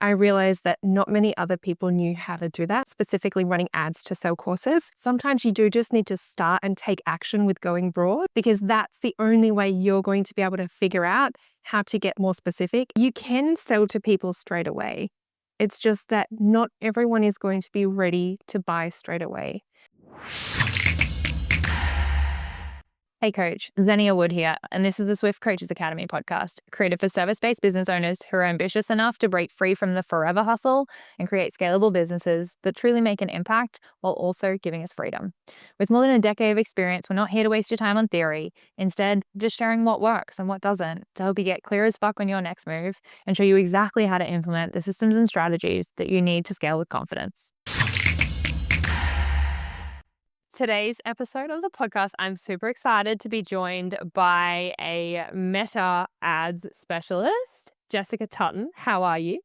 I realized that not many other people knew how to do that, specifically running ads to sell courses. Sometimes you do just need to start and take action with going broad, because that's the only way you're going to be able to figure out how to get more specific. You can sell to people straight away. It's just that not everyone is going to be ready to buy straight away. Hey coach, Xenia Wood here, and this is the Swift Coaches Academy podcast, created for service-based business owners who are ambitious enough to break free from the forever hustle and create scalable businesses that truly make an impact while also giving us freedom. With more than a decade of experience, we're not here to waste your time on theory. Instead, just sharing what works and what doesn't to help you get clear as fuck on your next move and show you exactly how to implement the systems and strategies that you need to scale with confidence. Today's episode of the podcast, I'm super excited to be joined by a Meta ads specialist, Jessica Tutton. How are you?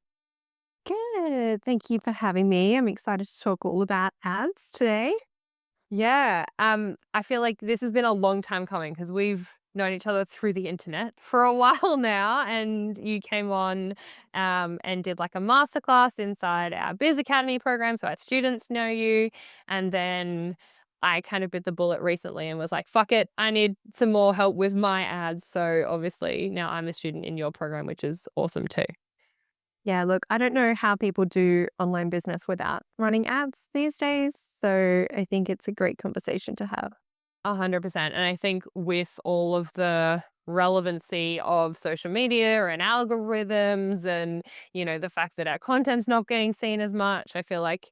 Good. Thank you for having me. I'm excited to talk all about ads today. Yeah, I feel like this has been a long time coming because we've known each other through the internet for a while now, and you came on and did like a masterclass inside our Biz Academy program, so our students know you, and then I kind of bit the bullet recently and was like, fuck it, I need some more help with my ads. So obviously now I'm a student in your program, which is awesome too. Yeah, look, I don't know how people do online business without running ads these days. So I think it's a great conversation to have. 100%. And I think with all of the relevancy of social media and algorithms and, the fact that our content's not getting seen as much, I feel like,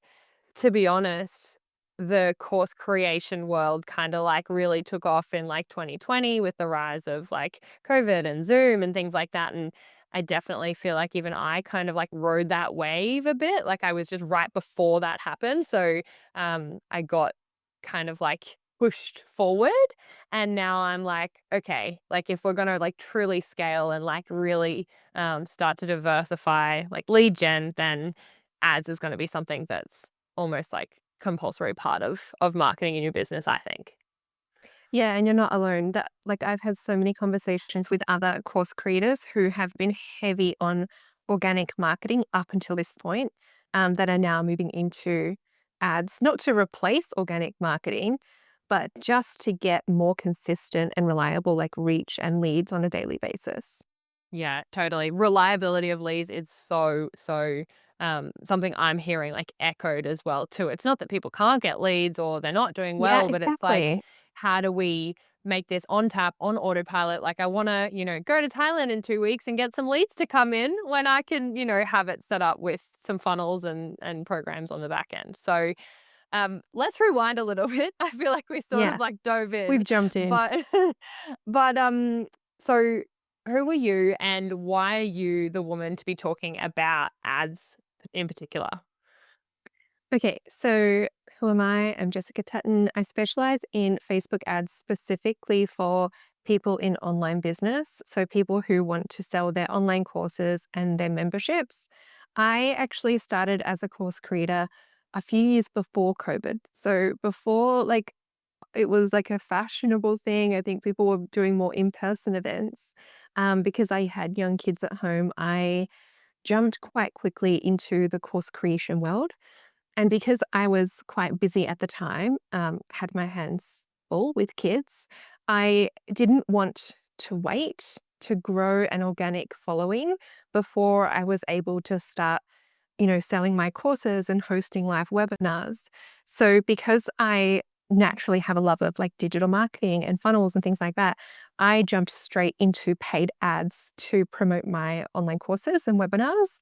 to be honest, the course creation world kind of like really took off in like 2020 with the rise of like COVID and Zoom and things like that. And I definitely feel like even I kind of like rode that wave a bit. Like I was just right before that happened. So I got kind of like pushed forward, and now I'm like, okay, like if we're gonna like truly scale and like really start to diversify like lead gen, then ads is going to be something that's almost like compulsory part of marketing in your business, I think. Yeah, and you're not alone. That like I've had so many conversations with other course creators who have been heavy on organic marketing up until this point, that are now moving into ads, not to replace organic marketing, but just to get more consistent and reliable like reach and leads on a daily basis. Yeah, totally. Reliability of leads is so something I'm hearing like echoed as well too. It's not that people can't get leads or they're not doing Yeah, well, but it's like, exactly. how do we make this on tap, on autopilot? Like I want to, go to Thailand in 2 weeks and get some leads to come in when I can, have it set up with some funnels and programs on the back end. So let's rewind a little bit. I feel like we sort of Yeah, like dove in, we've jumped in. but but so who are you and why are you the woman to be talking about ads in particular? Okay, so who am I? I'm Jessica Tutton. I specialize in Facebook ads specifically for people in online business. So people who want to sell their online courses and their memberships. I actually started as a course creator a few years before COVID. So before like it was like a fashionable thing. I think people were doing more in-person events. Because I had young kids at home, I jumped quite quickly into the course creation world. And because I was quite busy at the time, had my hands full with kids, I didn't want to wait to grow an organic following before I was able to start, selling my courses and hosting live webinars. So because I naturally have a love of like digital marketing and funnels and things like that, I jumped straight into paid ads to promote my online courses and webinars.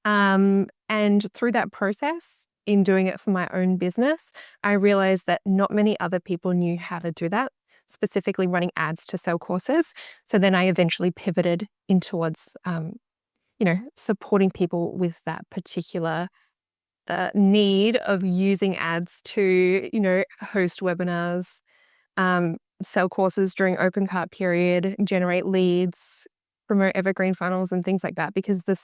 And through that process, in doing it for my own business, I realized that not many other people knew how to do that, specifically running ads to sell courses. So then I eventually pivoted in towards, supporting people with that particular need of using ads to, host webinars, sell courses during open cart period, generate leads, promote evergreen funnels and things like that. Because the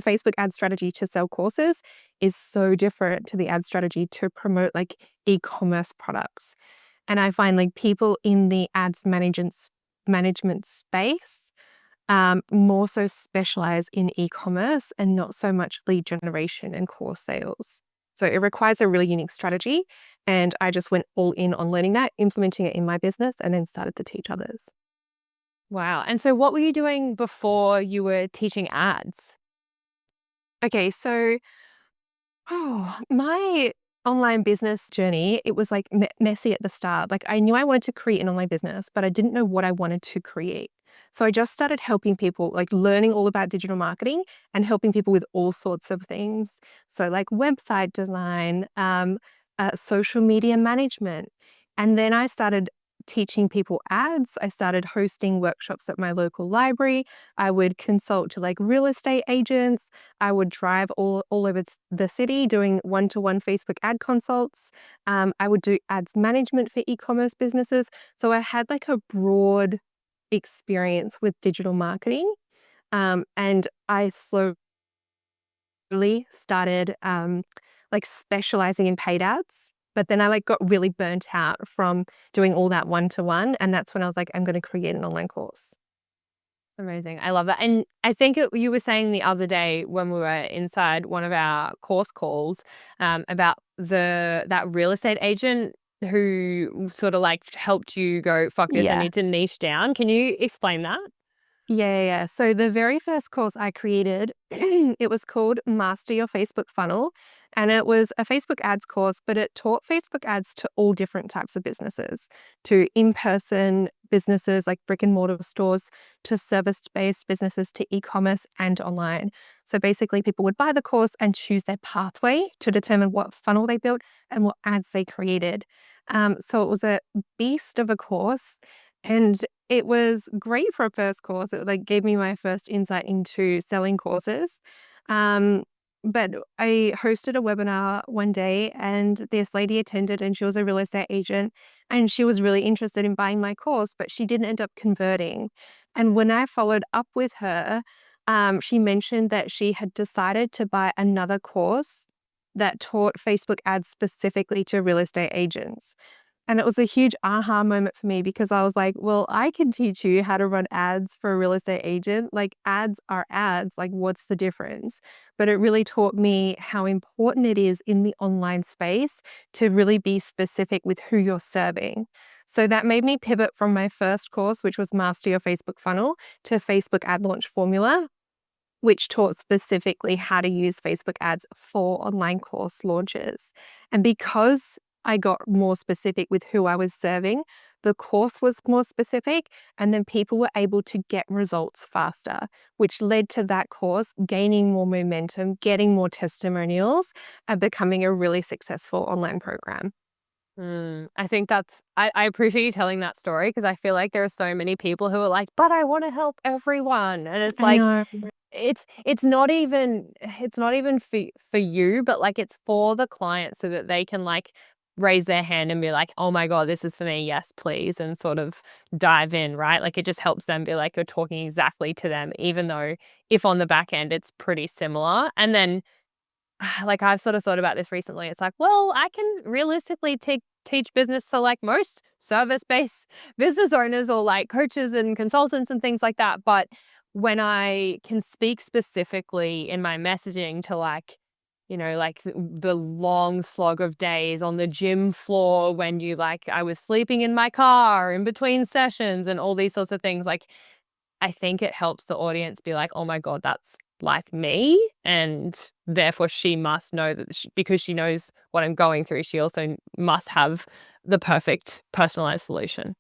Facebook ad strategy to sell courses is so different to the ad strategy to promote like e-commerce products. And I find like people in the ads management space more so specialize in e-commerce and not so much lead generation and course sales. So it requires a really unique strategy. And I just went all in on learning that, implementing it in my business, and then started to teach others. Wow. And so what were you doing before you were teaching ads? Okay, so my online business journey, it was like messy at the start. Like I knew I wanted to create an online business, but I didn't know what I wanted to create. So I just started helping people, like learning all about digital marketing and helping people with all sorts of things. So like website design, social media management. And then I started teaching people ads. I started hosting workshops at my local library. I would consult to like real estate agents. I would drive all over the city doing one-to-one Facebook ad consults. I would do ads management for e-commerce businesses. So I had like a broad experience with digital marketing. And I slowly started like specializing in paid ads. But then I like got really burnt out from doing all that one-to-one. And that's when I was like, I'm going to create an online course. Amazing. I love that. And I think you were saying the other day when we were inside one of our course calls about that real estate agent who sort of like helped you go, fuck this, I Yeah. need to niche down. Can you explain that? Yeah. So the very first course I created, it was called Master Your Facebook Funnel. And it was a Facebook ads course, but it taught Facebook ads to all different types of businesses, to in-person businesses like brick and mortar stores, to service-based businesses, to e-commerce and online. So basically people would buy the course and choose their pathway to determine what funnel they built and what ads they created. So it was a beast of a course. And it was great for a first course. It, like, gave me my first insight into selling courses. Um, but I hosted a webinar one day, and this lady attended, and she was a real estate agent, and she was really interested in buying my course, but she didn't end up converting. And when I followed up with her, she mentioned that she had decided to buy another course that taught Facebook ads specifically to real estate agents. And it was a huge aha moment for me because I was like, well, I can teach you how to run ads for a real estate agent. Like, ads are ads. Like, what's the difference? But it really taught me how important it is in the online space to really be specific with who you're serving. So that made me pivot from my first course, which was Master Your Facebook Funnel, to Facebook Ad Launch Formula, which taught specifically how to use Facebook ads for online course launches. And because I got more specific with who I was serving, the course was more specific, and then people were able to get results faster, which led to that course gaining more momentum, getting more testimonials, and becoming a really successful online program. I think I appreciate you telling that story because I feel like there are so many people who are like, but I want to help everyone. And it's I like, know. it's not even for you, but like it's for the client so that they can like raise their hand and be like, oh my God, this is for me. Yes, please. And sort of dive in, right? Like it just helps them be like, you're talking exactly to them, even though if on the back end it's pretty similar. And then like I've sort of thought about this recently. It's like, well, I can realistically teach business to like most service-based business owners or like coaches and consultants and things like that. But when I can speak specifically in my messaging to like, like the long slog of days on the gym floor when I was sleeping in my car in between sessions and all these sorts of things, like I think it helps the audience be like, "Oh my God, that's like me." And therefore she must know that because she knows what I'm going through, she also must have the perfect personalized solution.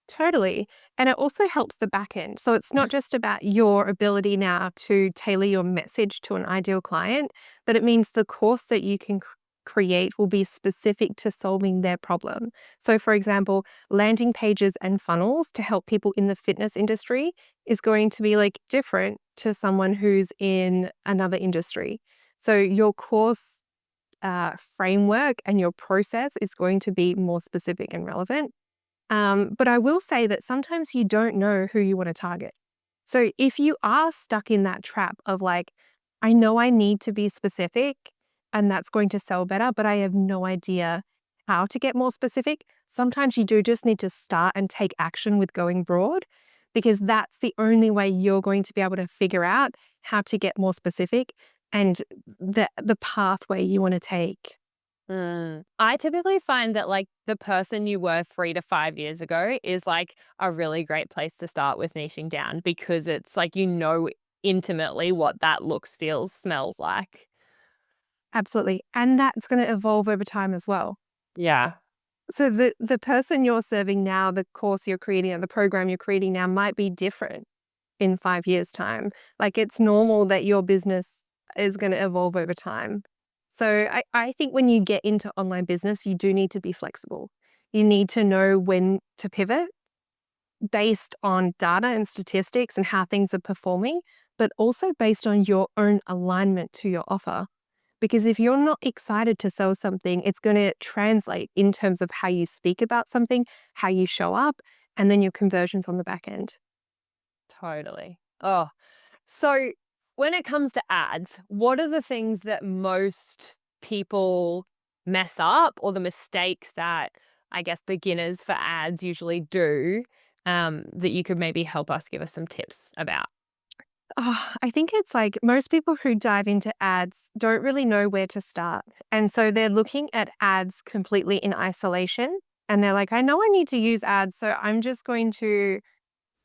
Totally. And it also helps the back end. So it's not just about your ability now to tailor your message to an ideal client, but it means the course that you can create will be specific to solving their problem. So, for example, landing pages and funnels to help people in the fitness industry is going to be like different to someone who's in another industry. So, your course framework and your process is going to be more specific and relevant. But I will say that sometimes you don't know who you want to target. So if you are stuck in that trap of like, I know I need to be specific and that's going to sell better, but I have no idea how to get more specific, sometimes you do just need to start and take action with going broad. because that's the only way you're going to be able to figure out how to get more specific and the pathway you want to take. I typically find that like the person you were 3 to 5 years ago is like a really great place to start with niching down because it's like intimately what that looks, feels, smells like. Absolutely. And that's going to evolve over time as well. Yeah. So the person you're serving now, the course you're creating, or the program you're creating now might be different in 5 years' time. Like it's normal that your business is going to evolve over time. So I think when you get into online business, you do need to be flexible. You need to know when to pivot based on data and statistics and how things are performing, but also based on your own alignment to your offer. Because if you're not excited to sell something, it's going to translate in terms of how you speak about something, how you show up, and then your conversions on the back end. Totally. Oh, so when it comes to ads, what are the things that most people mess up or the mistakes that I guess beginners for ads usually do that you could maybe help us give us some tips about? I think it's like most people who dive into ads don't really know where to start. And so they're looking at ads completely in isolation. And they're like, I know I need to use ads. So I'm just going to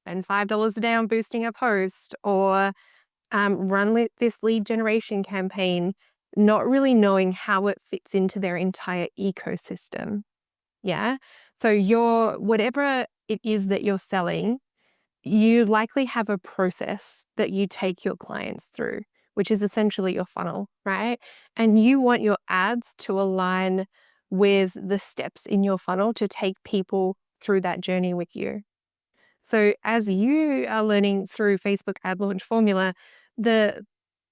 spend $5 a day on boosting a post or this lead generation campaign, not really knowing how it fits into their entire ecosystem. Yeah. So whatever it is that you're selling, you likely have a process that you take your clients through, which is essentially your funnel, right? And you want your ads to align with the steps in your funnel to take people through that journey with you. So as you are learning through Facebook ad launch formula, the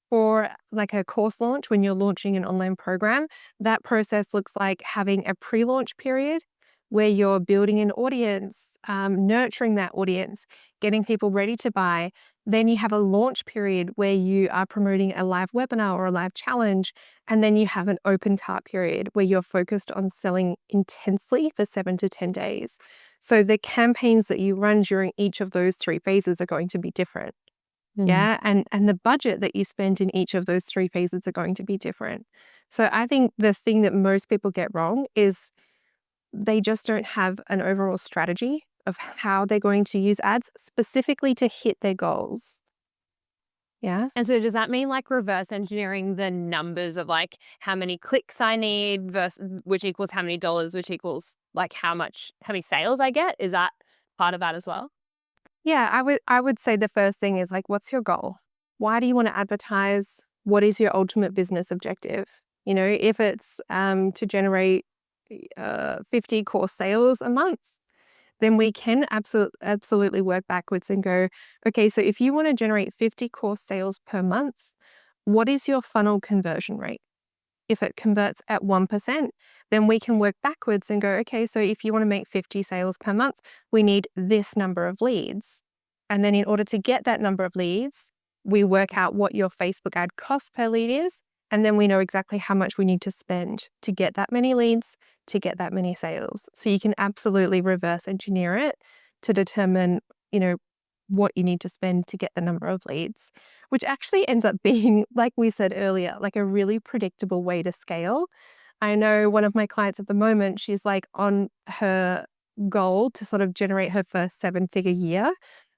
for like a course launch, when you're launching an online program, that process looks like having a pre-launch period where you're building an audience, nurturing that audience, getting people ready to buy. Then you have a launch period where you are promoting a live webinar or a live challenge. And then you have an open cart period where you're focused on selling intensely for 7 to 10 days. So the campaigns that you run during each of those three phases are going to be different. Mm. Yeah, and the budget that you spend in each of those three phases are going to be different. So I think the thing that most people get wrong is they just don't have an overall strategy of how they're going to use ads specifically to hit their goals. Yeah. And so does that mean like reverse engineering the numbers of like how many clicks I need versus which equals how many dollars, which equals like how many sales I get? Is that part of that as well? Yeah, I would say the first thing is like, what's your goal? Why do you want to advertise? What is your ultimate business objective? You know, if it's to generate 50 course sales a month, then we can absolutely work backwards and go, okay, so if you want to generate 50 course sales per month, what is your funnel conversion rate? If it converts at 1%, then we can work backwards and go, okay, so if you want to make 50 sales per month, we need this number of leads. And then in order to get that number of leads, we work out what your Facebook ad cost per lead is. And then we know exactly how much we need to spend to get that many leads, to get that many sales. So you can absolutely reverse engineer it to determine, you know, what you need to spend to get the number of leads, which actually ends up being, like we said earlier, like a really predictable way to scale. I know one of my clients at the moment, she's like on her goal to sort of generate her first 7-figure year,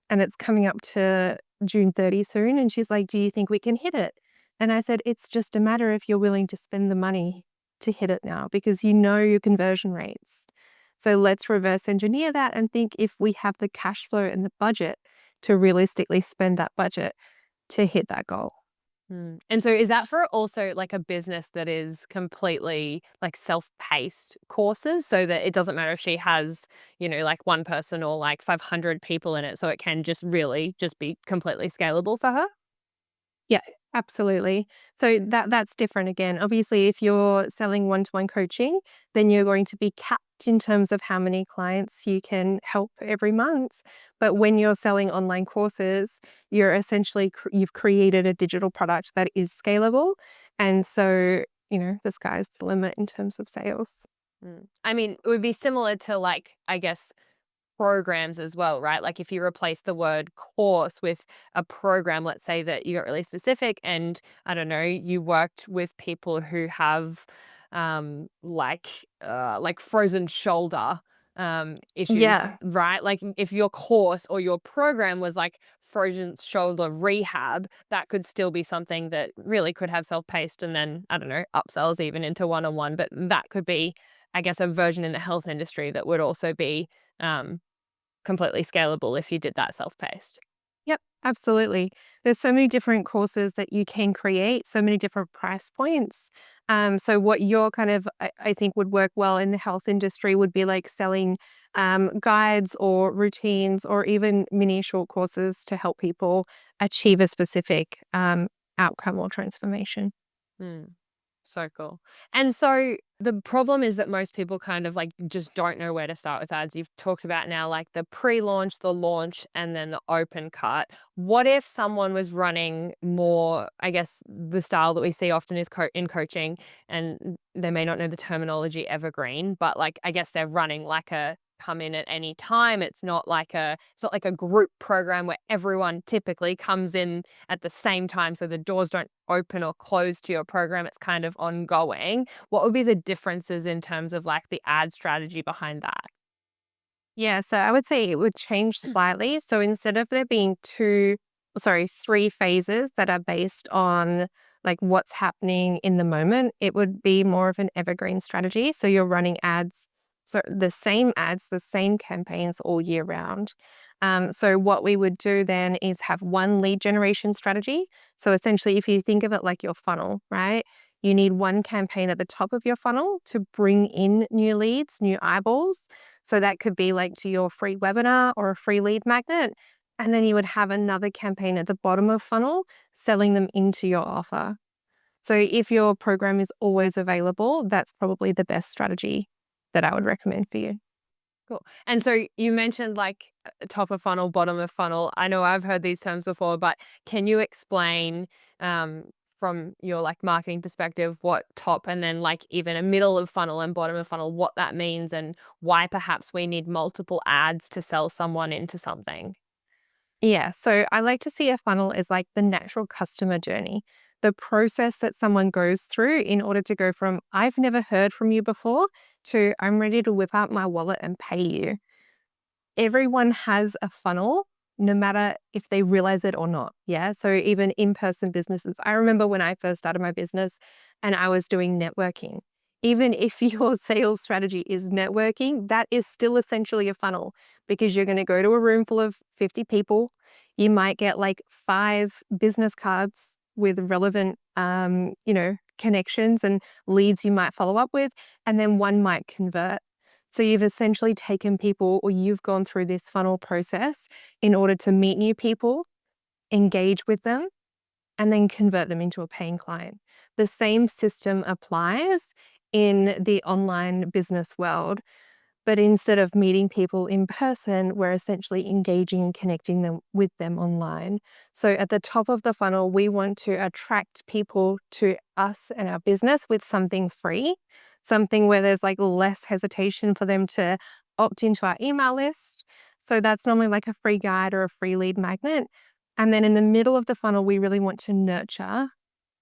and it's coming up to June 30 soon. And she's like, do you think we can hit it? And I said, it's just a matter if you're willing to spend the money to hit it now because you know your conversion rates. So let's reverse engineer that and think if we have the cash flow and the budget to realistically spend that budget to hit that goal. And so is that for also like a business that is completely like self-paced courses so that it doesn't matter if she has, like one person or like 500 people in it, so it can just really just be completely scalable for her? Yeah, absolutely. So that's different again. Obviously, if you're selling one-to-one coaching, then you're going to be capped in terms of how many clients you can help every month. But when you're selling online courses, you're essentially you've created a digital product that is scalable. And so, the sky's the limit in terms of sales. I mean, it would be similar to like, I guess programs as well, right? Like if you replace the word course with a program, let's say that you got really specific and I don't know, you worked with people who have like frozen shoulder issues, Yeah. right? Like if your course or your program was like frozen shoulder rehab, that could still be something that really could have self-paced and then, I don't know, upsells even into one-on-one. But that could be, I guess, a version in the health industry that would also be um, completely scalable if you did that self-paced. Yep, absolutely. There's so many different courses that you can create, so many different price points. So what you're kind of, I think would work well in the health industry would be like selling guides or routines or even mini short courses to help people achieve a specific outcome or transformation. Mm. So cool. And so the problem is that most people kind of like just don't know where to start with ads. You've talked about now like the pre-launch, the launch, and then the open cut. What if someone was running more, I guess the style that we see often is in coaching, and they may not know the terminology evergreen, but like I guess they're running like a come in at any time. It's not like a group program where everyone typically comes in at the same time so the doors don't open or close to your program. It's kind of ongoing. What would be the differences in terms of like the ad strategy behind that? Yeah, so I would say it would change slightly. So instead of there being three phases that are based on like what's happening in the moment, it would be more of an evergreen strategy. So you're running ads, so the same campaigns all year round. So what we would do then is have one lead generation strategy. So essentially, if you think of it like your funnel, right? You need one campaign at the top of your funnel to bring in new leads, new eyeballs. So that could be like to your free webinar or a free lead magnet. And then you would have another campaign at the bottom of funnel selling them into your offer. So if your program is always available, that's probably the best strategy that I would recommend for you. Cool. And so you mentioned like top of funnel, bottom of funnel. I know I've heard these terms before, but can you explain from your like marketing perspective what top and then like even a middle of funnel and bottom of funnel, what that means and why perhaps we need multiple ads to sell someone into something? Yeah, so I like to see a funnel as like the natural customer journey, the process that someone goes through in order to go from I've never heard from you before to I'm ready to whip out my wallet and pay you. Everyone has a funnel, no matter if they realize it or not. Yeah. So even in person businesses, I remember when I first started my business and I was doing networking. Even if your sales strategy is networking, that is still essentially a funnel because you're going to go to a room full of 50 people. You might get like 5 business cards with relevant, connections and leads you might follow up with, and then one might convert. So you've essentially taken people or you've gone through this funnel process in order to meet new people, engage with them, and then convert them into a paying client. The same system applies in the online business world. But instead of meeting people in person, we're essentially engaging and connecting them with them online. So at the top of the funnel, we want to attract people to us and our business with something free, something where there's like less hesitation for them to opt into our email list. So that's normally like a free guide or a free lead magnet. And then in the middle of the funnel, we really want to nurture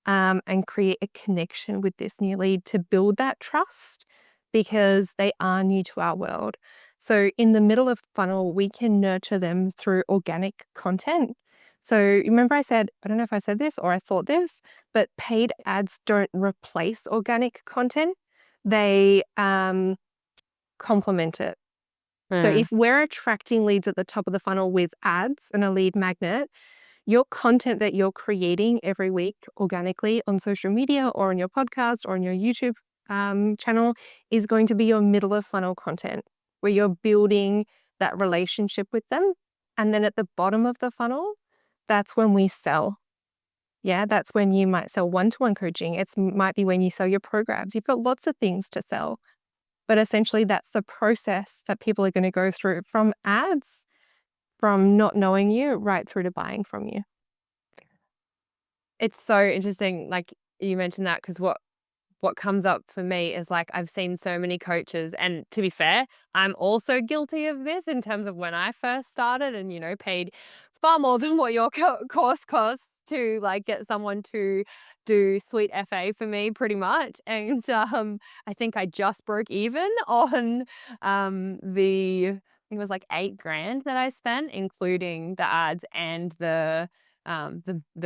and create a connection with this new lead to build that trust because they are new to our world. So, in the middle of the funnel, we can nurture them through organic content. So, remember, I said, I don't know if I said this or I thought this, but paid ads don't replace organic content, they complement it. So, Mm. if we're attracting leads at the top of the funnel with ads and a lead magnet, your content that you're creating every week organically on social media or on your podcast or on your YouTube channel is going to be your middle of funnel content where you're building that relationship with them. And then at the bottom of the funnel, that's when we sell. Yeah, that's when you might sell one-to-one coaching. It might be when you sell your programs. You've got lots of things to sell. But essentially, that's the process that people are going to go through from ads, from not knowing you, right through to buying from you. It's so interesting, like you mentioned that because what what comes up for me is like I've seen so many coaches, and to be fair, I'm also guilty of this in terms of when I first started and, paid far more than what your course costs to like get someone to do sweet FA for me pretty much. And I think I just broke even on the I think it was like 8 grand that I spent, including the ads and the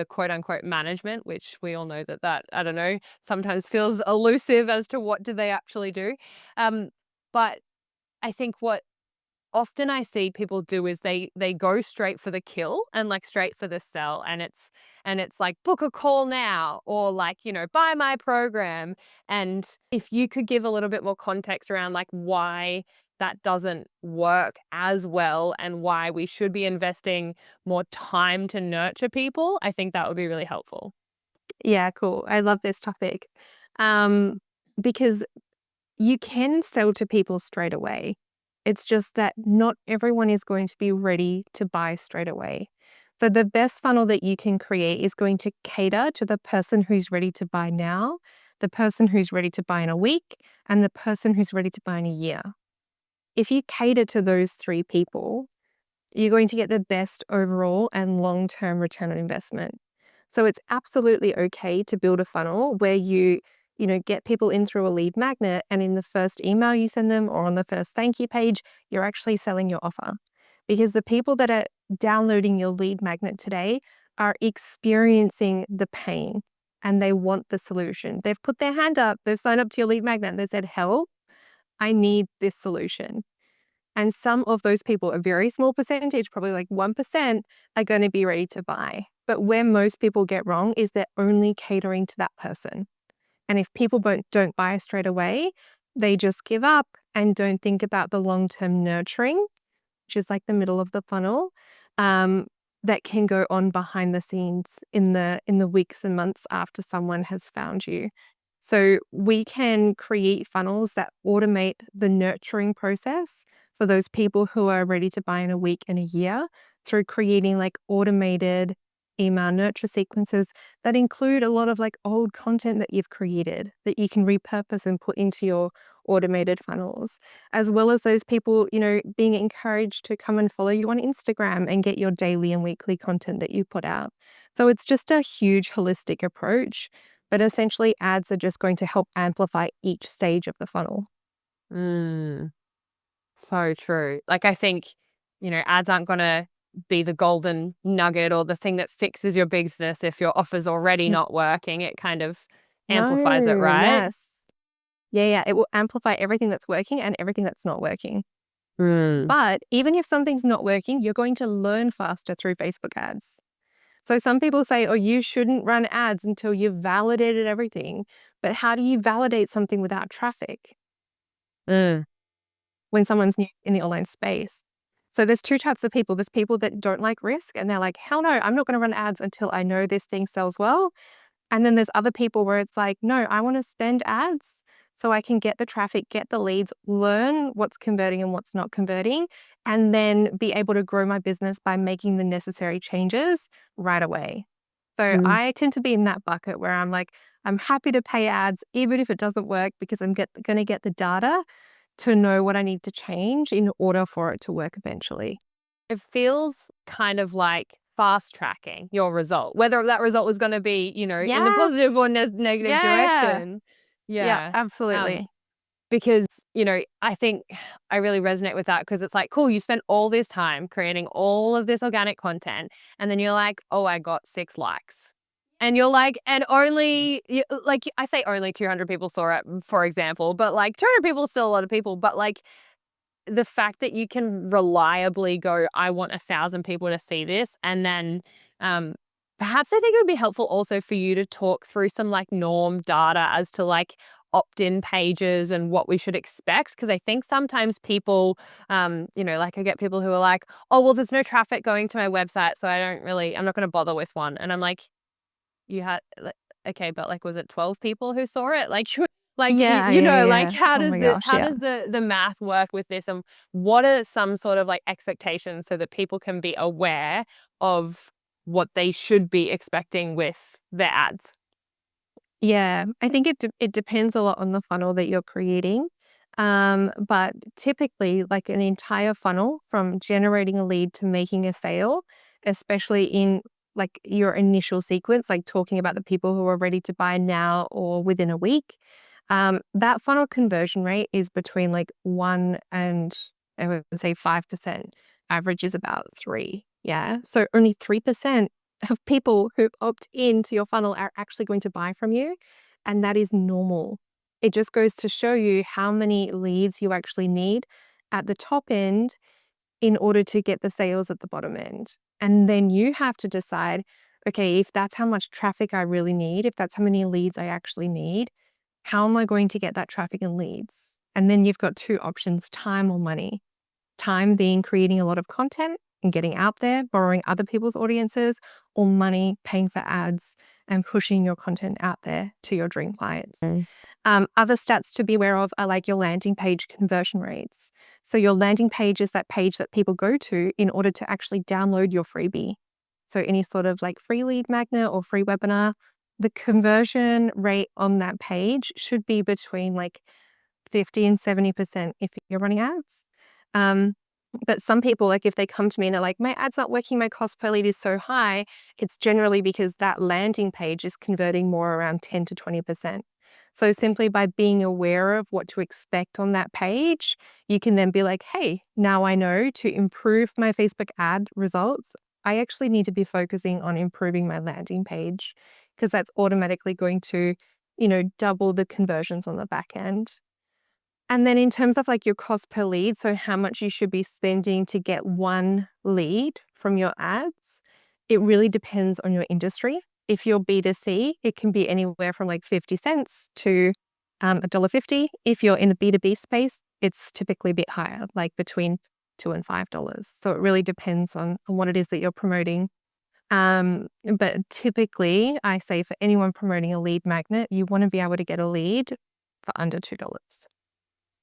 quote unquote management, which we all know that I don't know, sometimes feels elusive as to what do they actually do. Um, but I think what often I see people do is they go straight for the kill and like straight for the sell, and it's like book a call now, or like, buy my program. And if you could give a little bit more context around like why that doesn't work as well and why we should be investing more time to nurture people, I think that would be really helpful. Yeah, cool. I love this topic. Um, because you can sell to people straight away. It's just that not everyone is going to be ready to buy straight away. So the best funnel that you can create is going to cater to the person who's ready to buy now, the person who's ready to buy in a week, and the person who's ready to buy in a year. If you cater to those three people, you're going to get the best overall and long-term return on investment. So it's absolutely okay to build a funnel where you get people in through a lead magnet, and in the first email you send them or on the first thank you page, you're actually selling your offer. Because the people that are downloading your lead magnet today are experiencing the pain and they want the solution. They've put their hand up, they've signed up to your lead magnet, and they said, "Help, I need this solution." And some of those people, a very small percentage, probably like 1%, are going to be ready to buy. But where most people get wrong is they're only catering to that person. And if people don't buy straight away, they just give up and don't think about the long-term nurturing, which is like the middle of the funnel, um, that can go on behind the scenes in the weeks and months after someone has found you. So we can create funnels that automate the nurturing process for those people who are ready to buy in a week and a year through creating like automated email nurture sequences that include a lot of like old content that you've created that you can repurpose and put into your automated funnels, as well as those people, being encouraged to come and follow you on Instagram and get your daily and weekly content that you put out. So it's just a huge holistic approach, but essentially ads are just going to help amplify each stage of the funnel. Mm. So true. Like, I think, ads aren't going to be the golden nugget or the thing that fixes your business if your offer's already N- not working. It kind of amplifies it, No, right? yes. Yeah, yeah. It will amplify everything that's working and everything that's not working. Mm. But even if something's not working, you're going to learn faster through Facebook ads. So some people say, oh, you shouldn't run ads until you've validated everything. But how do you validate something without traffic Mm. when someone's new in the online space? So there's two types of people. There's people that don't like risk and they're like, hell no, I'm not going to run ads until I know this thing sells well. And then there's other people where it's like, no, I want to spend ads so I can get the traffic, get the leads, learn what's converting and what's not converting, and then be able to grow my business by making the necessary changes right away. So Mm. I tend to be in that bucket where I'm like, I'm happy to pay ads even if it doesn't work because I'm going to get the data to know what I need to change in order for it to work eventually. It feels kind of like fast tracking your result, whether that result was going to be, in the Yes. positive or negative Yeah. direction. Yeah, Yeah. Um, absolutely. Because, I think I really resonate with that because it's like, cool, you spent all this time creating all of this organic content, and then you're like, oh, I got 6 likes. And you're like, and only, like, I say only 200 people saw it, for example, but like 200 people is still a lot of people. But like, the fact that you can reliably go, I want 1,000 people to see this. And then um, perhaps I think it would be helpful also for you to talk through some like norm data as to like opt-in pages and what we should expect. Cause I think sometimes people, like I get people who are like, oh, well, there's no traffic going to my website. So I'm not going to bother with one. And I'm like, you had like, okay, but like, was it 12 people who saw it? Like, like, Yeah, yeah, like, yeah. Oh my gosh, how yeah. does the math work with this? And what are some sort of like expectations so that people can be aware of what they should be expecting with their ads? Yeah, I think it depends a lot on the funnel that you're creating. But typically, like an entire funnel from generating a lead to making a sale, especially in like your initial sequence, like talking about the people who are ready to buy now or within a week, that funnel conversion rate is between like 1 and I would say 5%. Average is about 3. Yeah. So only 3% of people who opt into your funnel are actually going to buy from you, and that is normal. It just goes to show you how many leads you actually need at the top end in order to get the sales at the bottom end. And then you have to decide, okay, if that's how much traffic I really need, if that's how many leads I actually need, how am I going to get that traffic and leads? And then you've got two options, time or money. Time being creating a lot of content and getting out there, borrowing other people's audiences, or money paying for ads and pushing your content out there to your dream clients. Mm. Other stats to be aware of are like your landing page conversion rates. So, your landing page is that page that people go to in order to actually download your freebie. So, any sort of like free lead magnet or free webinar, the conversion rate on that page should be between like 50 and 70% if you're running ads. Um, but some people, like if they come to me and they're like, my ad's not working, my cost per lead is so high, it's generally because that landing page is converting more around 10 to 20%. So simply by being aware of what to expect on that page, you can then be like, hey, now I know to improve my Facebook ad results, I actually need to be focusing on improving my landing page because that's automatically going to, double the conversions on the back end. And then in terms of like your cost per lead, so how much you should be spending to get one lead from your ads, it really depends on your industry. If you're B2C, it can be anywhere from like 50 cents to $1.50. If you're in the B2B space, it's typically a bit higher, like between $2 and $5. So it really depends on what it is that you're promoting. But typically, I say for anyone promoting a lead magnet, you want to be able to get a lead for under $2.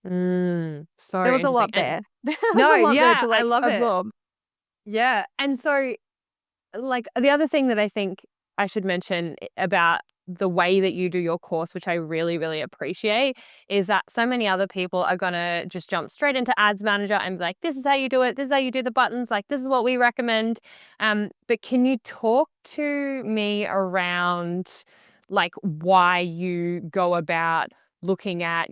So There was a interesting. lot And there. There was no, a lot there yeah, to, I like, love it. absorb. Yeah. And so, like, the other thing that I think I should mention about the way that you do your course, which I really, really appreciate, is that so many other people are gonna just jump straight into Ads Manager and be like, this is how you do it, this is how you do the buttons, like this is what we recommend. But can you talk to me around like why you go about looking at,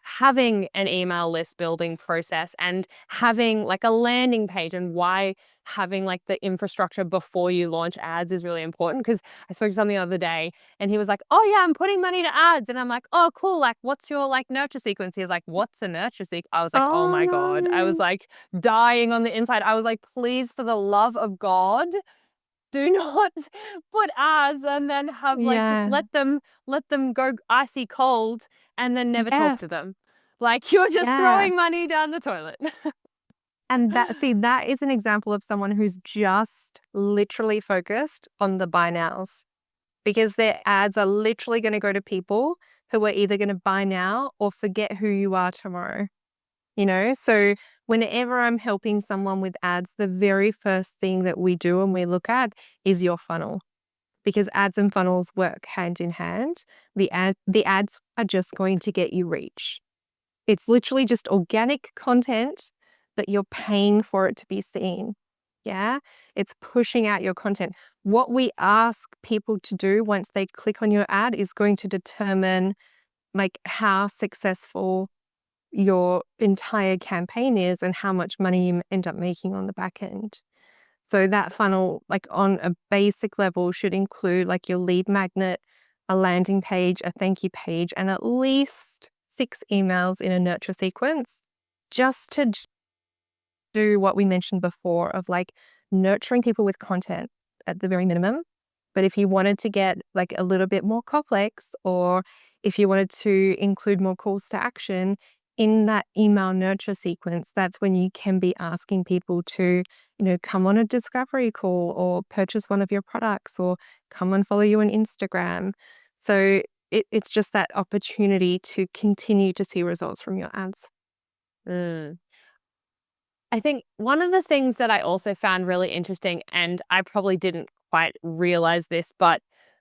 having an email list building process and having like a landing page, and why having like the infrastructure before you launch ads is really important? Because I spoke to something the other day and he was like, oh yeah, I'm putting money to ads. And I'm like, oh cool. Like what's your like nurture sequence? He's like, what's a nurture sequence? I was like, oh Oh, my God. I was no. like dying on the inside. I was like, please, for the love of God, do not put ads and then have like, just Yeah. let them go icy cold and then never talk Yes. to them. Like you're just Yeah. throwing money down the toilet. And that is an example of someone who's just literally focused on the buy nows because their ads are literally gonna go to people who are either gonna buy now or forget who you are tomorrow, So whenever I'm helping someone with ads, the very first thing that we do and we look at is your funnel. Because ads and funnels work hand in hand. The ads are just going to get you reach. It's literally just organic content that you're paying for it to be seen. Yeah, it's pushing out your content. What we ask people to do once they click on your ad is going to determine like how successful your entire campaign is and how much money you end up making on the back end. So that funnel, like on a basic level, should include like your lead magnet, a landing page, a thank you page, and at least 6 emails in a nurture sequence just to do what we mentioned before of like nurturing people with content at the very minimum. But if you wanted to get like a little bit more complex, or if you wanted to include more calls to action in that email nurture sequence, that's when you can be asking people to, come on a discovery call or purchase one of your products or come and follow you on Instagram. So it's just that opportunity to continue to see results from your ads. Mm. I think one of the things that I also found really interesting, and I probably didn't quite realize this, but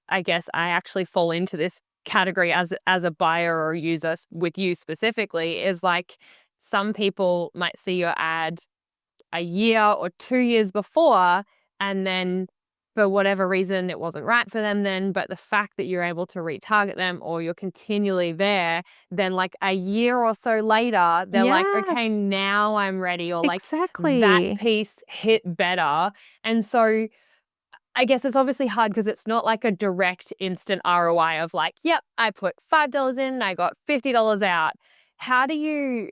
I guess I actually fall into this category as a buyer or user with you specifically is like some people might see your ad a year or 2 years before, and then for whatever reason, it wasn't right for them then, but the fact that you're able to retarget them or you're continually there, then, like, a year or so later, they're like, "Okay, Yes, now I'm ready," or, like, "That exactly. piece hit better." And so, I guess it's obviously hard because it's not like a direct instant ROI of like, "Yep, I put $5 in, I got $50 out." How do you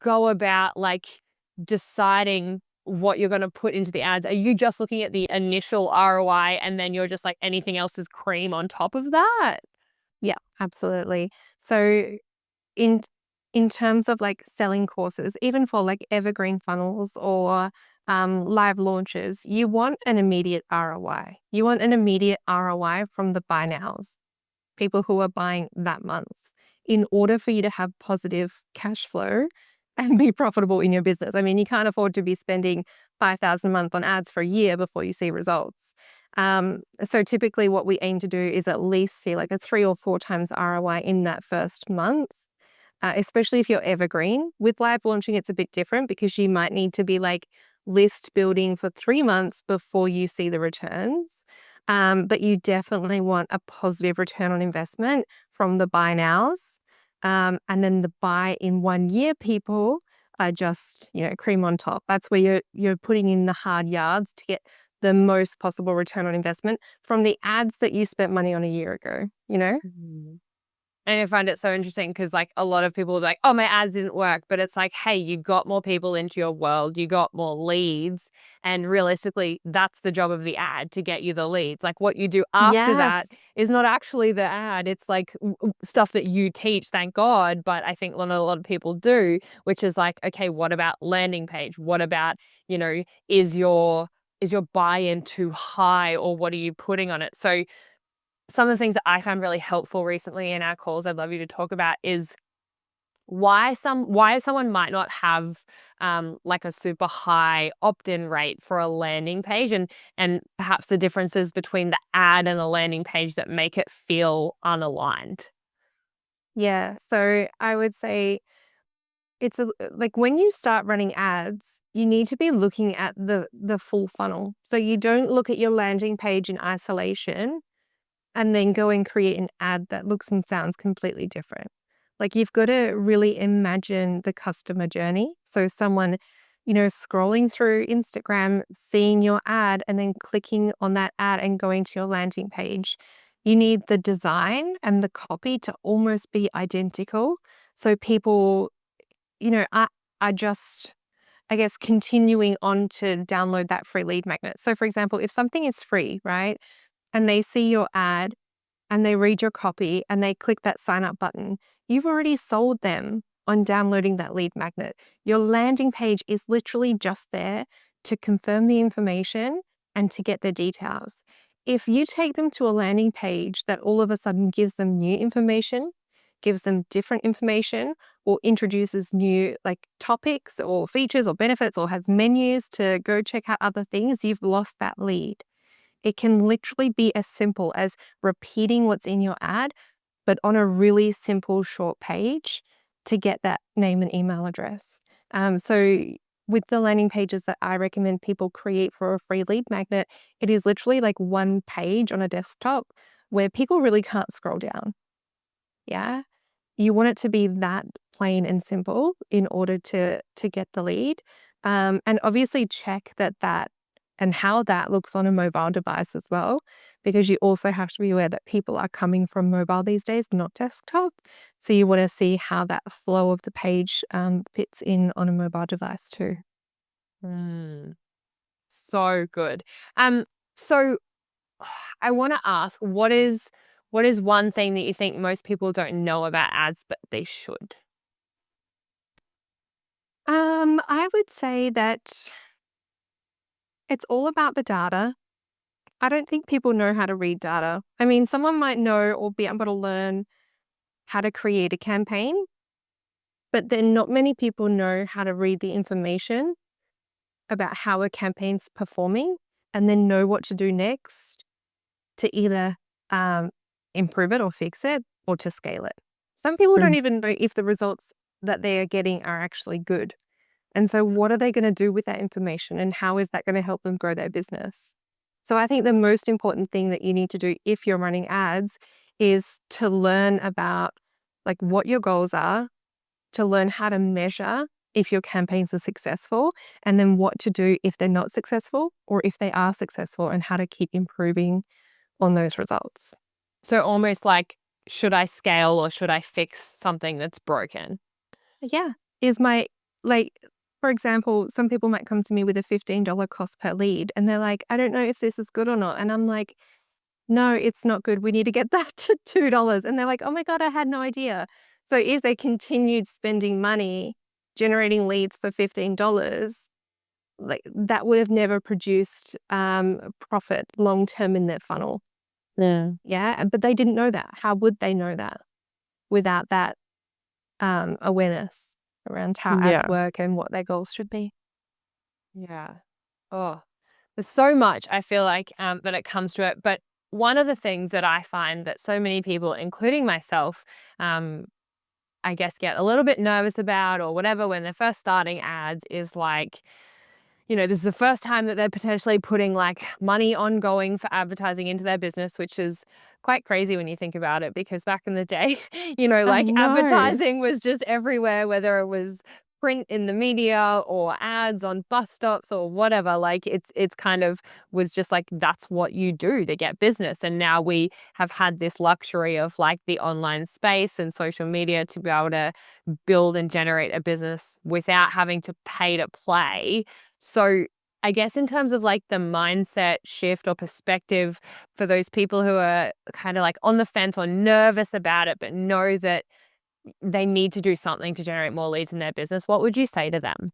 go about, like, deciding what you're gonna put into the ads? Are you just looking at the initial ROI and then you're just like, anything else is cream on top of that? Yeah, absolutely. So in in terms of like selling courses, even for like evergreen funnels or live launches, you want an immediate ROI. You want an immediate ROI from the buy nows, people who are buying that month, in order for you to have positive cash flow and be profitable in your business. I mean, you can't afford to be spending 5,000 a month on ads for a year before you see results. So typically what we aim to do is at least see like a 3 or 4 times ROI in that first month, especially if you're evergreen. With live launching, it's a bit different because you might need to be like list building for 3 months before you see the returns. But you definitely want a positive return on investment from the buy nows. And then the buy in 1 year people are just, cream on top. That's where you're putting in the hard yards to get the most possible return on investment from the ads that you spent money on a year ago. Mhm. And I find it so interesting because, like, a lot of people are like, "Oh, my ads didn't work," but it's like, "Hey, you got more people into your world, you got more leads, and realistically, that's the job of the ad to get you the leads." Like, what you do after that Yes. is not actually the ad, it's, like, stuff that you teach, thank God, but I think not a lot of people do, which is like, okay, what about landing page? What about, you know, is your buy-in too high, or what are you putting on it? So some of the things that I found really helpful recently in our calls I'd love you to talk about is why someone might not have, like, a super high opt-in rate for a landing page, and perhaps the differences between the ad and the landing page that make it feel unaligned. Yeah. So I would say like when you start running ads, you need to be looking at the full funnel. So you don't look at your landing page in isolation and then go and create an ad that looks and sounds completely different. Like you've got to really imagine the customer journey. So someone, scrolling through Instagram, seeing your ad and then clicking on that ad and going to your landing page. You need the design and the copy to almost be identical. So people, are just, I guess, continuing on to download that free lead magnet. So for example, if something is free, right? And they see your ad and they read your copy and they click that sign up button, you've already sold them on downloading that lead magnet. Your landing page is literally just there to confirm the information and to get their details. If you take them to a landing page that all of a sudden gives them new information, gives them different information, or introduces new like topics or features or benefits or has menus to go check out other things, you've lost that lead. It can literally be as simple as repeating what's in your ad, but on a really simple, short page to get that name and email address. So, with the landing pages that I recommend people create for a free lead magnet, it is literally like one page on a desktop where people really can't scroll down. Yeah. You want it to be that plain and simple in order to get the lead, and obviously check that and how that looks on a mobile device as well, because you also have to be aware that people are coming from mobile these days, not desktop. So you want to see how that flow of the page fits in on a mobile device too. Mm, so good. So I wanna ask, what is one thing that you think most people don't know about ads, but they should? I would say that it's all about the data. I don't think people know how to read data. I mean, someone might know or be able to learn how to create a campaign, but then not many people know how to read the information about how a campaign's performing and then know what to do next to either um, improve it or fix it or to scale it. Some people don't Mm. even know if the results that they are getting are actually good. And so, what are they going to do with that information? And how is that going to help them grow their business? So, I think the most important thing that you need to do if you're running ads is to learn about like what your goals are, to learn how to measure if your campaigns are successful, and then what to do if they're not successful or if they are successful and how to keep improving on those results. So almost like, should I scale or should I fix something that's broken? Yeah. Is my, like, for example, some people might come to me with a $15 cost per lead and they're like, I don't know if this is good or not. And I'm like, no, it's not good. We need to get that to $2. And they're like, oh my God, I had no idea. So if they continued spending money generating leads for $15, like that would have never produced profit long term in their funnel. Yeah. Yeah. But they didn't know that. How would they know that without that awareness around how ads Yeah. work and what their goals should be? Yeah. Oh, there's so much I feel like that it comes to it. But one of the things that I find that so many people, including myself, um, I guess get a little bit nervous about or whatever when they're first starting ads is like, this is the first time that they're potentially putting like money ongoing for advertising into their business, which is quite crazy when you think about it, because back in the day, I like know. advertising was just everywhere, whether it was print in the media or ads on bus stops or whatever. Like it's kind of was just like that's what you do to get business. And now we have had this luxury of like the online space and social media to be able to build and generate a business without having to pay to play. So I guess in terms of like the mindset shift or perspective for those people who are kind of like on the fence or nervous about it, but know that they need to do something to generate more leads in their business, what would you say to them?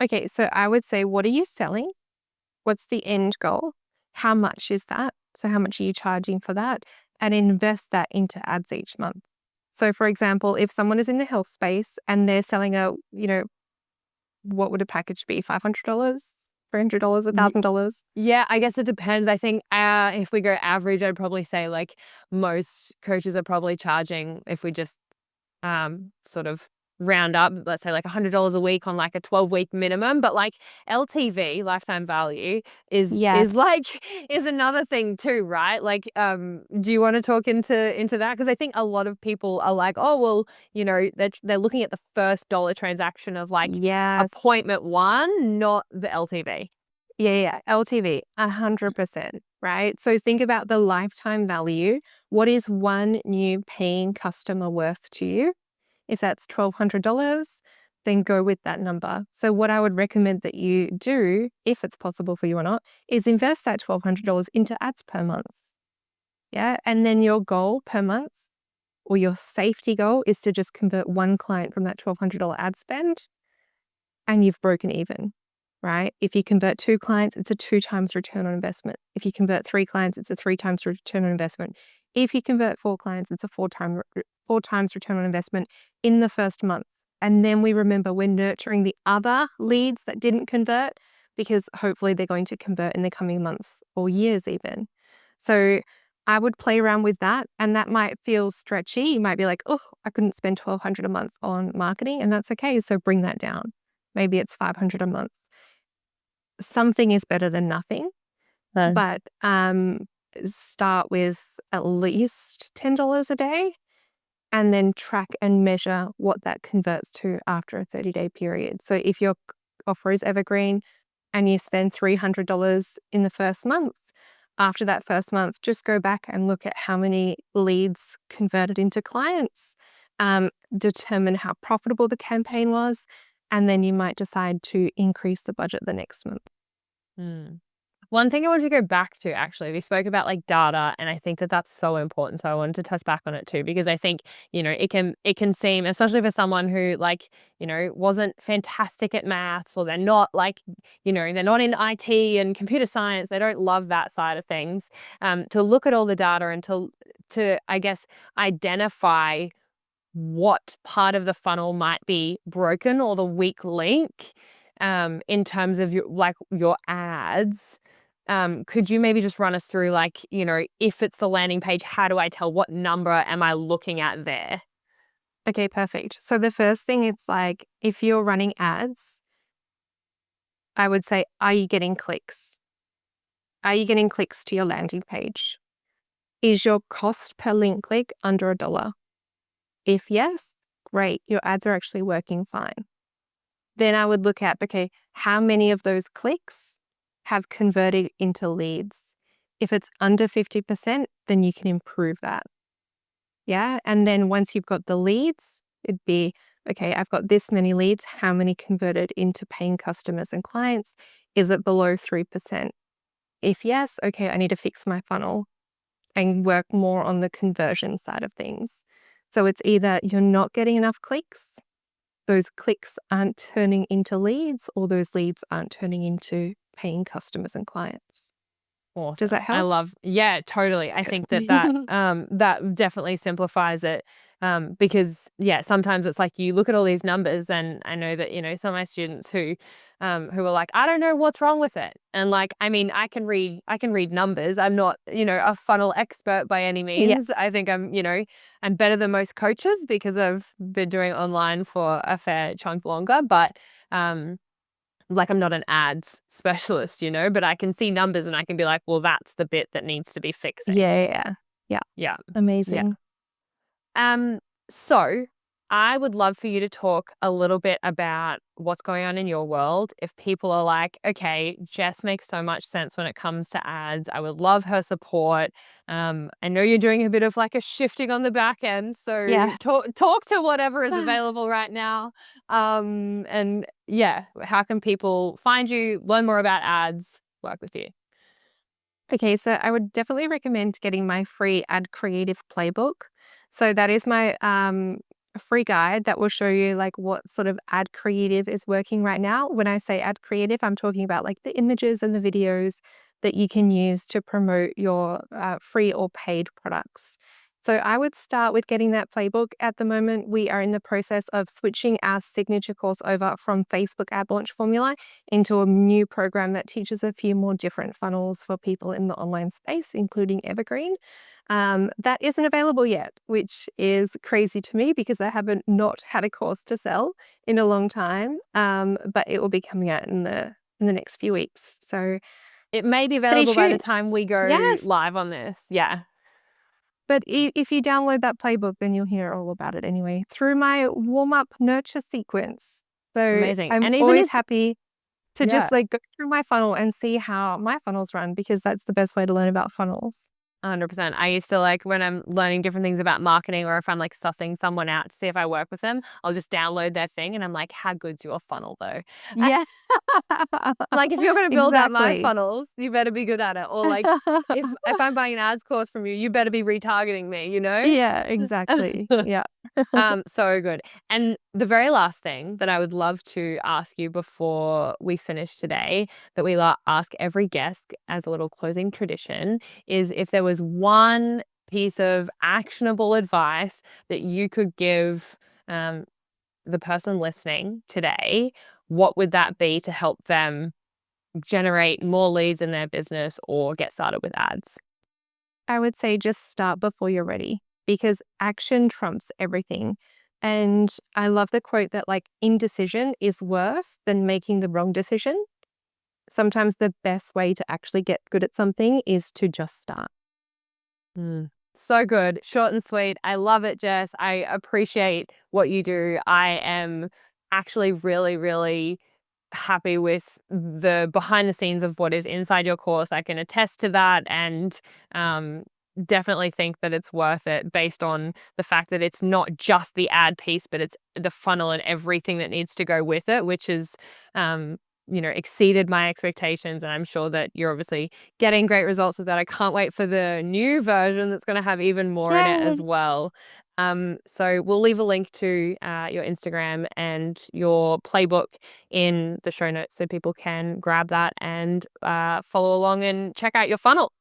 Okay, so I would say, what are you selling? What's the end goal? How much is that? So, how much are you charging for that? And invest that into ads each month. So, for example, if someone is in the health space and they're selling what would a package be? $500, $300, Ye- $1,000? Yeah, I guess it depends. I think if we go average, I'd probably say like most coaches are probably charging, if we just sort of round up, let's say like $100 a week on like a 12-week minimum. But like LTV, lifetime value, is Yes. is like is another thing too, right? Like, do you want to talk into that? Because I think a lot of people are like, oh well, they're looking at the first dollar transaction of like Yes. appointment one, not the LTV. Yeah. LTV, 100%, right? So think about the lifetime value. What is one new paying customer worth to you? If that's $1,200, then go with that number. So what I would recommend that you do, if it's possible for you or not, is invest that $1,200 into ads per month. Yeah. And then your goal per month or your safety goal is to just convert one client from that $1,200 ad spend and you've broken even, right? If you convert two clients, it's a 2 times return on investment. If you convert three clients, it's a 3 times return on investment. If you convert four clients, it's a 4 times return on investment in the first month. And then we remember we're nurturing the other leads that didn't convert because hopefully they're going to convert in the coming months or years even. So I would play around with that, and that might feel stretchy. You might be like, oh, I couldn't spend 1,200 a month on marketing, and that's okay. So bring that down. Maybe it's 500 a month. Something is better than nothing, So, but start with at least $10 a day and then track and measure what that converts to after a 30-day period. So if your offer is evergreen and you spend $300 in the first month, after that first month, just go back and look at how many leads converted into clients, determine how profitable the campaign was, and then you might decide to increase the budget the next month. hmm. One thing I wanted to go back to, actually, we spoke about like data, and I think that that's so important. So I wanted to touch back on it too, because I think, it can seem, especially for someone who like, wasn't fantastic at maths, or they're not like, they're not in IT and computer science, they don't love that side of things, to look at all the data and to, I guess, identify what part of the funnel might be broken or the weak link, in terms of your ads. Could you maybe just run us through, like, if it's the landing page, how do I tell what number am I looking at there? Okay, perfect. So the first thing, it's like if you're running ads, I would say, are you getting clicks? Are you getting clicks to your landing page? Is your cost per link click under $1? If yes, great, your ads are actually working fine. Then I would look at, okay, how many of those clicks have converted into leads? If it's under 50%, then you can improve that. Yeah. And then once you've got the leads, it'd be, okay, I've got this many leads. How many converted into paying customers and clients? Is it below 3%? If yes, okay, I need to fix my funnel and work more on the conversion side of things. So it's either you're not getting enough clicks, those clicks aren't turning into leads, or those leads aren't turning into paying customers and clients. Does that Awesome. I help? love, yeah, totally. I think that Good. that definitely simplifies it. Because yeah, sometimes it's like you look at all these numbers, and I know that, some of my students who are like, I don't know what's wrong with it. And like, I mean, I can read numbers. I'm not, a funnel expert by any Yeah. means. I think I'm better than most coaches because I've been doing online for a fair chunk longer, but um like, I'm not an ads specialist, but I can see numbers and I can be like, well, that's the bit that needs to be fixing. Yeah. Yeah. Yeah. Yeah. Yeah. Amazing. Um, so I would love for you to talk a little bit about what's going on in your world. If people are like, okay, Jess makes so much sense when it comes to ads. I would love her support. I know you're doing a bit of like a shifting on the back end. So Yeah. talk to whatever is available right now. And yeah, how can people find you, learn more about ads, work with you? Okay, so I would definitely recommend getting my free ad creative playbook. So that is my free guide that will show you like what sort of ad creative is working right now. When I say ad creative, I'm talking about like the images and the videos that you can use to promote your free or paid products. So I would start with getting that playbook. At the moment, we are in the process of switching our signature course over from Facebook ad launch formula into a new program that teaches a few more different funnels for people in the online space, including Evergreen. That isn't available yet, which is crazy to me because I haven't not had a course to sell in a long time. But it will be coming out in the next few weeks. So It may be stay available by the tuned. time we go Yes. live on this. Yeah. But if you download that playbook, then you'll hear all about it anyway through my warm up nurture sequence. So Amazing. I'm And even always if, happy to yeah. just like go through my funnel and see how my funnels run because that's the best way to learn about funnels. 100%. I used to like when I'm learning different things about marketing, or if I'm like sussing someone out to see if I work with them, I'll just download their thing and I'm like, how good's your funnel though? Yeah. Like, if you're going to build out my Exactly. funnels, you better be good at it. Or like, if I'm buying an ads course from you, you better be retargeting me, you know? Yeah, exactly. Yeah. So good. And the very last thing that I would love to ask you before we finish today, that we ask every guest as a little closing tradition, is if there was one piece of actionable advice that you could give um, the person listening today, what would that be to help them generate more leads in their business or get started with ads? I would say just start before you're ready because action trumps everything. And I love the quote that like indecision is worse than making the wrong decision. Sometimes the best way to actually get good at something is to just start. Mm. So good. Short and sweet. I love it, Jess. I appreciate what you do. I am actually really, really happy with the behind the scenes of what is inside your course. I can attest to that, and um, definitely think that it's worth it based on the fact that it's not just the ad piece, but it's the funnel and everything that needs to go with it, which is exceeded my expectations. And I'm sure that you're obviously getting great results with that. I can't wait for the new version that's going to have even more in it as Yay. well. So we'll leave a link to your Instagram and your playbook in the show notes so people can grab that and follow along and check out your funnel.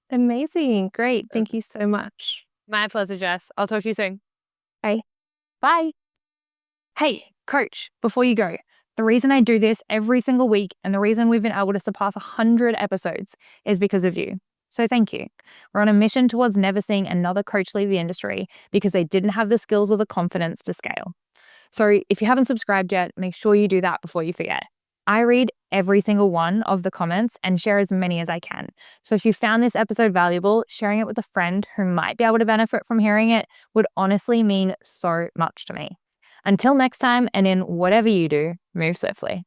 Amazing. Great. Thank you so much. My pleasure, Jess. I'll talk to you soon. Bye. Bye. Hey, coach, before you go, The reason I do this every single week and the reason we've been able to surpass 100 episodes is because of you. So thank you. We're on a mission towards never seeing another coach leave the industry because they didn't have the skills or the confidence to scale. So if you haven't subscribed yet, make sure you do that before you forget. I read every single one of the comments and share as many as I can. So if you found this episode valuable, sharing it with a friend who might be able to benefit from hearing it would honestly mean so much to me. Until next time, and in whatever you do, move swiftly.